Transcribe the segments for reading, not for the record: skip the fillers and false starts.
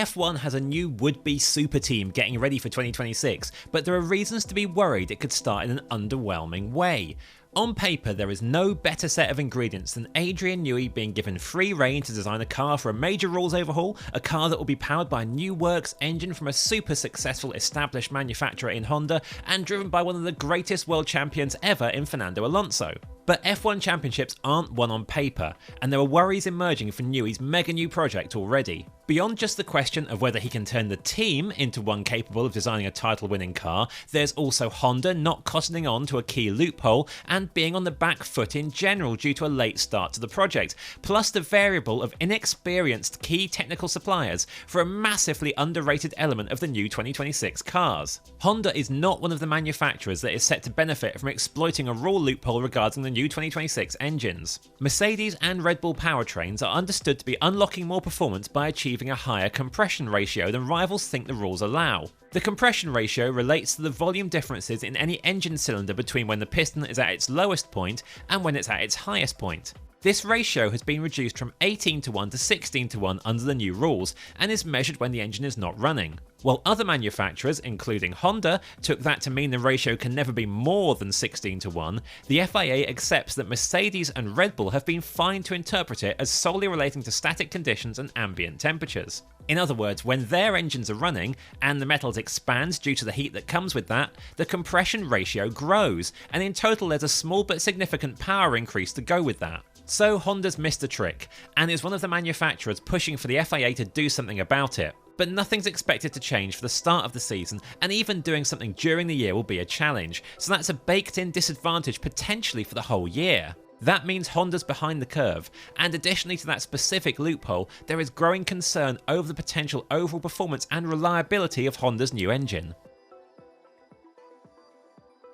F1 has a new would-be super team getting ready for 2026, but there are reasons to be worried it could start in an underwhelming way. On paper, there is no better set of ingredients than Adrian Newey being given free rein to design a car for a major rules overhaul, a car that will be powered by a new works engine from a super successful established manufacturer in Honda, and driven by one of the greatest world champions ever in Fernando Alonso. But F1 championships aren't won on paper, and there are worries emerging for Newey's mega new project already. Beyond just the question of whether he can turn the team into one capable of designing a title-winning car, there's also Honda not cottoning on to a key loophole and being on the back foot in general due to a late start to the project, plus the variable of inexperienced key technical suppliers for a massively underrated element of the new 2026 cars. Honda is not one of the manufacturers that is set to benefit from exploiting a rule loophole regarding the new 2026 engines. Mercedes and Red Bull powertrains are understood to be unlocking more performance by achieving a higher compression ratio than rivals think the rules allow. The compression ratio relates to the volume differences in any engine cylinder between when the piston is at its lowest point and when it's at its highest point. This ratio has been reduced from 18:1 to 16:1 under the new rules and is measured when the engine is not running. While other manufacturers, including Honda, took that to mean the ratio can never be more than 16:1, the FIA accepts that Mercedes and Red Bull have been fine to interpret it as solely relating to static conditions and ambient temperatures. In other words, when their engines are running and the metals expand due to the heat that comes with that, the compression ratio grows, and in total there's a small but significant power increase to go with that. So Honda's missed a trick, and is one of the manufacturers pushing for the FIA to do something about it. But nothing's expected to change for the start of the season, and even doing something during the year will be a challenge, so that's a baked-in disadvantage potentially for the whole year. That means Honda's behind the curve, and additionally to that specific loophole, there is growing concern over the potential overall performance and reliability of Honda's new engine.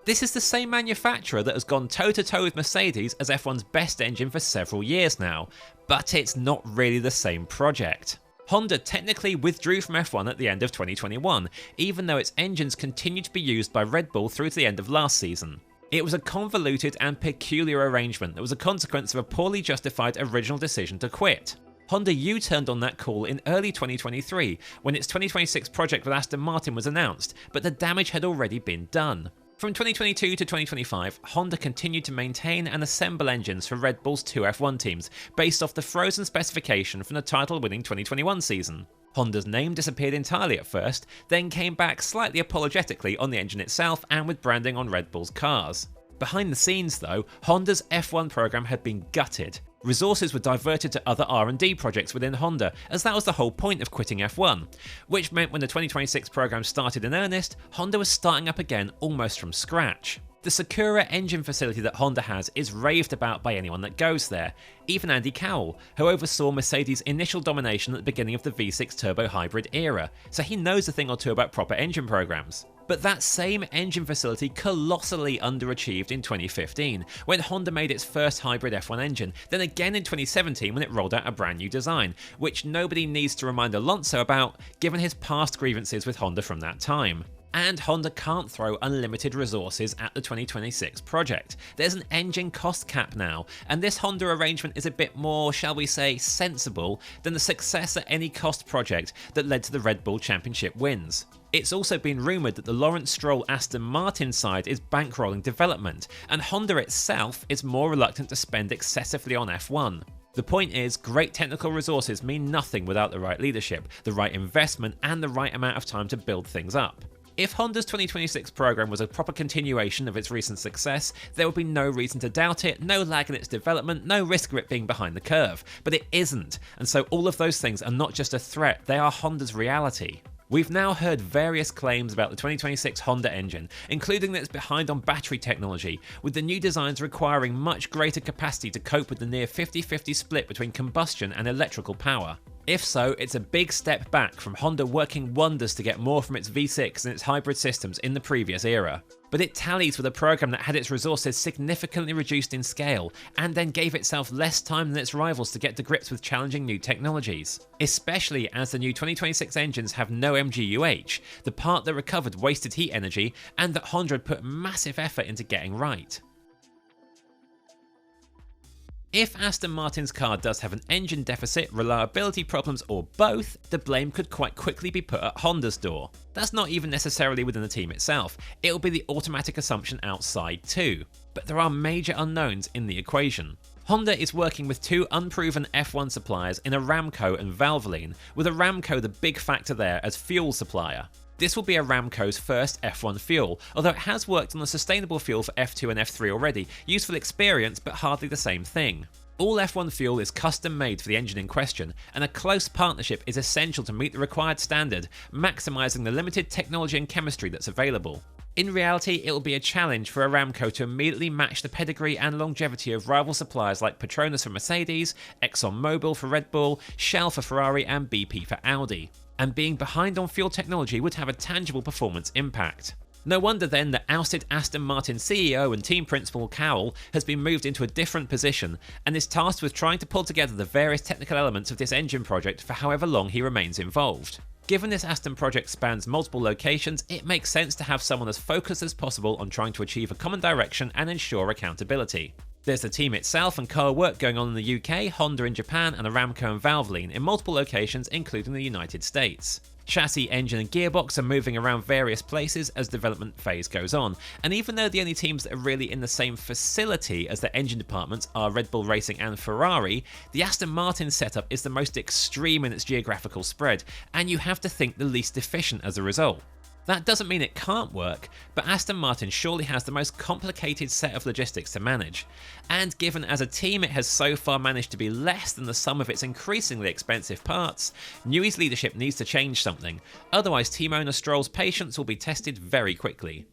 This is the same manufacturer that has gone toe-to-toe with Mercedes as F1's best engine for several years now, but it's not really the same project. Honda technically withdrew from F1 at the end of 2021, even though its engines continued to be used by Red Bull through to the end of last season. It was a convoluted and peculiar arrangement that was a consequence of a poorly justified original decision to quit. Honda U-turned on that call in early 2023, when its 2026 project with Aston Martin was announced, but the damage had already been done. From 2022 to 2025, Honda continued to maintain and assemble engines for Red Bull's two F1 teams, based off the frozen specification from the title-winning 2021 season. Honda's name disappeared entirely at first, then came back slightly apologetically on the engine itself and with branding on Red Bull's cars. Behind the scenes though, Honda's F1 program had been gutted. Resources were diverted to other R&D projects within Honda, as that was the whole point of quitting F1, which meant when the 2026 program started in earnest, Honda was starting up again almost from scratch. The Sakura engine facility that Honda has is raved about by anyone that goes there, even Andy Cowell, who oversaw Mercedes' initial domination at the beginning of the V6 turbo hybrid era, so he knows a thing or two about proper engine programs. But that same engine facility colossally underachieved in 2015, when Honda made its first hybrid F1 engine, then again in 2017 when it rolled out a brand new design, which nobody needs to remind Alonso about given his past grievances with Honda from that time. And Honda can't throw unlimited resources at the 2026 project. There's an engine cost cap now, and this Honda arrangement is a bit more, shall we say, sensible than the success at any cost project that led to the Red Bull Championship wins. It's also been rumoured that the Lawrence Stroll Aston Martin side is bankrolling development, and Honda itself is more reluctant to spend excessively on F1. The point is, great technical resources mean nothing without the right leadership, the right investment, and the right amount of time to build things up. If Honda's 2026 program was a proper continuation of its recent success, there would be no reason to doubt it, no lag in its development, no risk of it being behind the curve. But it isn't, and so all of those things are not just a threat, they are Honda's reality. We've now heard various claims about the 2026 Honda engine, including that it's behind on battery technology, with the new designs requiring much greater capacity to cope with the near 50-50 split between combustion and electrical power. If so, it's a big step back from Honda working wonders to get more from its V6 and its hybrid systems in the previous era. But it tallies with a program that had its resources significantly reduced in scale, and then gave itself less time than its rivals to get to grips with challenging new technologies. Especially as the new 2026 engines have no MGUH, the part that recovered wasted heat energy, and that Honda had put massive effort into getting right. If Aston Martin's car does have an engine deficit, reliability problems, or both, the blame could quite quickly be put at Honda's door. That's not even necessarily within the team itself, it'll be the automatic assumption outside too. But there are major unknowns in the equation. Honda is working with two unproven F1 suppliers in Aramco and Valvoline, with Aramco the big factor there as fuel supplier. This will be Aramco's first F1 fuel, although it has worked on a sustainable fuel for F2 and F3 already, useful experience but hardly the same thing. All F1 fuel is custom made for the engine in question, and a close partnership is essential to meet the required standard, maximising the limited technology and chemistry that's available. In reality, it will be a challenge for Aramco to immediately match the pedigree and longevity of rival suppliers like Petronas for Mercedes, ExxonMobil for Red Bull, Shell for Ferrari and BP for Audi. And being behind on fuel technology would have a tangible performance impact. No wonder then that ousted Aston Martin CEO and team principal Cowell has been moved into a different position and is tasked with trying to pull together the various technical elements of this engine project for however long he remains involved. Given this Aston project spans multiple locations, it makes sense to have someone as focused as possible on trying to achieve a common direction and ensure accountability. There's the team itself and car work going on in the UK, Honda in Japan, and Aramco and Valvoline in multiple locations including the United States. Chassis, engine and gearbox are moving around various places as development phase goes on, and even though the only teams that are really in the same facility as the engine departments are Red Bull Racing and Ferrari, the Aston Martin setup is the most extreme in its geographical spread, and you have to think the least efficient as a result. That doesn't mean it can't work, but Aston Martin surely has the most complicated set of logistics to manage. And given as a team it has so far managed to be less than the sum of its increasingly expensive parts, Newey's leadership needs to change something, otherwise team owner Stroll's patience will be tested very quickly.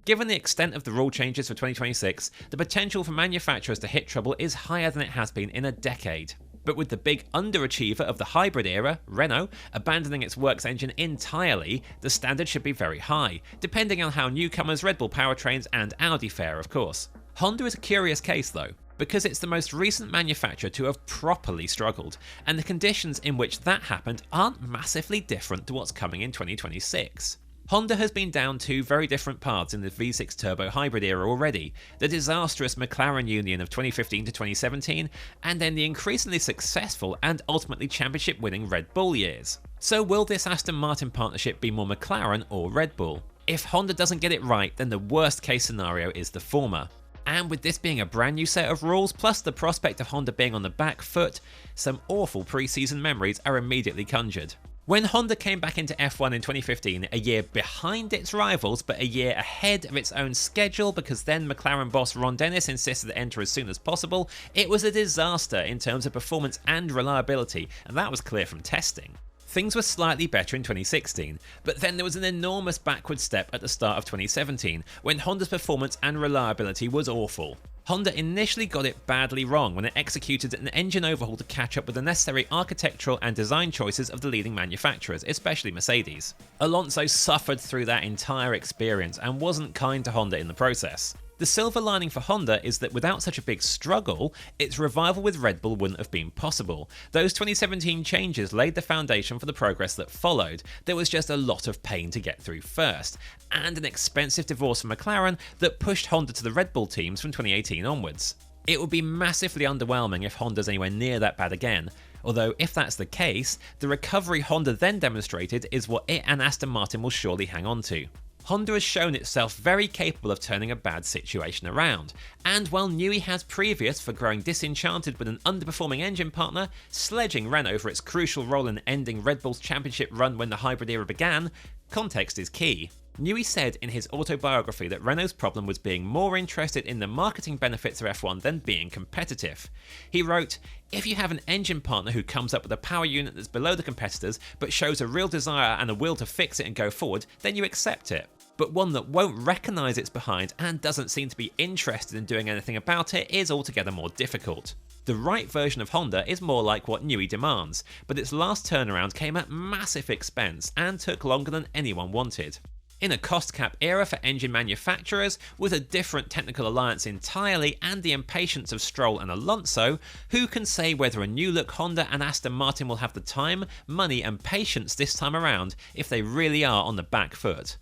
Given the extent of the rule changes for 2026, the potential for manufacturers to hit trouble is higher than it has been in a decade. But with the big underachiever of the hybrid era, Renault, abandoning its works engine entirely, the standard should be very high, depending on how newcomers Red Bull powertrains and Audi fare, of course. Honda is a curious case though, because it's the most recent manufacturer to have properly struggled, and the conditions in which that happened aren't massively different to what's coming in 2026. Honda has been down two very different paths in the V6 turbo hybrid era already, the disastrous McLaren union of 2015 to 2017, and then the increasingly successful and ultimately championship winning Red Bull years. So will this Aston Martin partnership be more McLaren or Red Bull? If Honda doesn't get it right, then the worst case scenario is the former. And with this being a brand new set of rules, plus the prospect of Honda being on the back foot, some awful pre-season memories are immediately conjured. When Honda came back into F1 in 2015, a year behind its rivals but a year ahead of its own schedule because then McLaren boss Ron Dennis insisted to enter as soon as possible, it was a disaster in terms of performance and reliability, and that was clear from testing. Things were slightly better in 2016, but then there was an enormous backward step at the start of 2017 when Honda's performance and reliability was awful. Honda initially got it badly wrong when it executed an engine overhaul to catch up with the necessary architectural and design choices of the leading manufacturers, especially Mercedes. Alonso suffered through that entire experience and wasn't kind to Honda in the process. The silver lining for Honda is that without such a big struggle, its revival with Red Bull wouldn't have been possible. Those 2017 changes laid the foundation for the progress that followed. There was just a lot of pain to get through first, and an expensive divorce from McLaren that pushed Honda to the Red Bull teams from 2018 onwards. It would be massively underwhelming if Honda's anywhere near that bad again. Although if that's the case, the recovery Honda then demonstrated is what it and Aston Martin will surely hang on to. Honda has shown itself very capable of turning a bad situation around, and while Newey has previous for growing disenchanted with an underperforming engine partner, sledging Renault for its crucial role in ending Red Bull's championship run when the hybrid era began, context is key. Newey said in his autobiography that Renault's problem was being more interested in the marketing benefits of F1 than being competitive. He wrote, "If you have an engine partner who comes up with a power unit that's below the competitors but shows a real desire and a will to fix it and go forward, then you accept it. But one that won't recognise it's behind and doesn't seem to be interested in doing anything about it is altogether more difficult." The right version of Honda is more like what Newey demands, but its last turnaround came at massive expense and took longer than anyone wanted. In a cost cap era for engine manufacturers, with a different technical alliance entirely and the impatience of Stroll and Alonso, who can say whether a new look Honda and Aston Martin will have the time, money and patience this time around if they really are on the back foot?